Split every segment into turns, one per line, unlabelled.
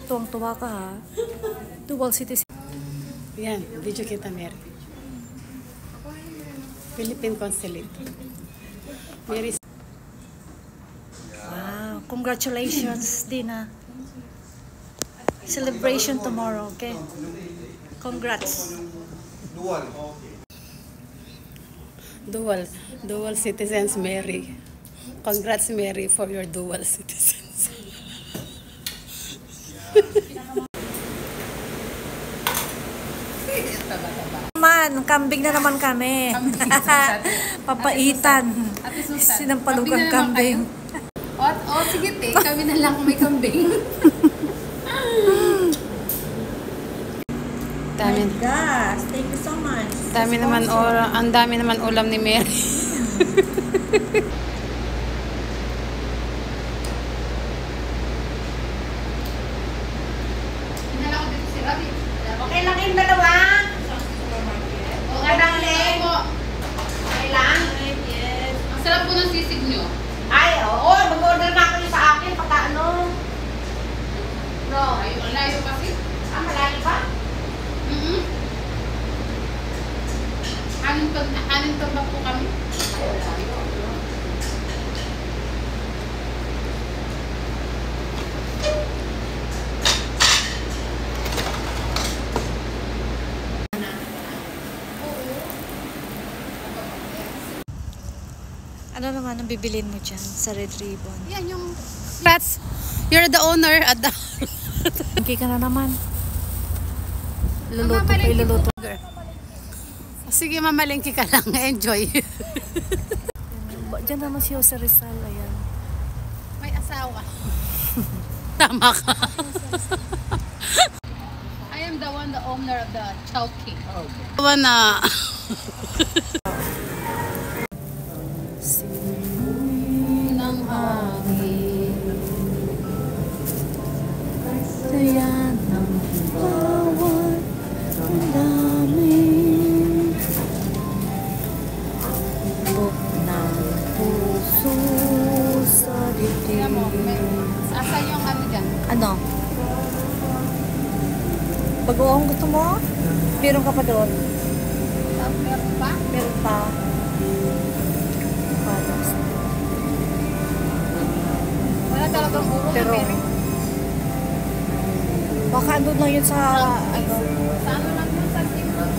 Tuwang-tuwa ka ha. Dual citizen.
Yan, video kita, Mary. Philippine Consulate. Mary.
Wow, congratulations, Dina. Celebration tomorrow, okay? Congrats.
Dual citizens, Mary. Congrats, Mary, for your dual citizens.
Kambing na naman kami. Papaitan. Sinampalugang kambing.
O, sige te, kami na lang may kambing.
Dami.
Gosh, thank you so much.
Ang dami naman ulam ni Mary.
Hinala ko dito si Rabi.
Okay lang yung dalawa. Okay lang lang. Okay lang.
Ang sarap po ng sisig nyo.
Ay, oo. Mag-order na kayo sa akin. Pagka ano. No.
Ang layo kasi.
Malayo ba?
Anin pa po kami.
Ano naman ang bibilin mo dyan sa Red Ribbon?
Yan yung... Congrats! You're the owner at the...
Okay ka na naman. Luluto kay luluto.
Sige, mamalengke ka lang. Enjoy.
Diyan naman si Jose Rizal. Ayan.
May asawa. Tama ka. I am the owner of the Chowking. Okay. One na...
ng hangin, saya ng bawat damdamin, buk ng puso sa dibdib.
Asan yung ano dyan?
Ano? Bagoong gusto mo? Meron ka pa doon?
Meron pa?
Meron pa.
Wala talagang burong
Pero,
na meron.
baka andun lang yun sa, ano,
Sa ano lang yun? Sa Timber?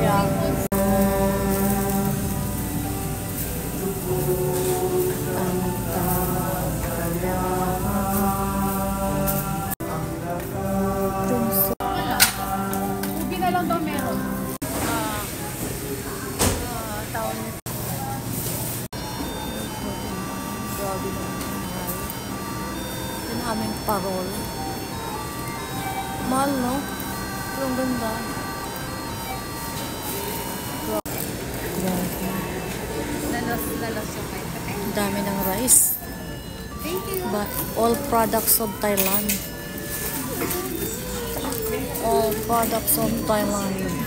yeah.
Ubi na lang daw meron. Taon nito.
Grabe naman ang mahal. Yung aming parol. Mahal, no? Pero ang ganda. Grabe.
Lalos yung kahit.
Ang dami ng rice.
Thank you.
But all products of Thailand. All products of Thailand.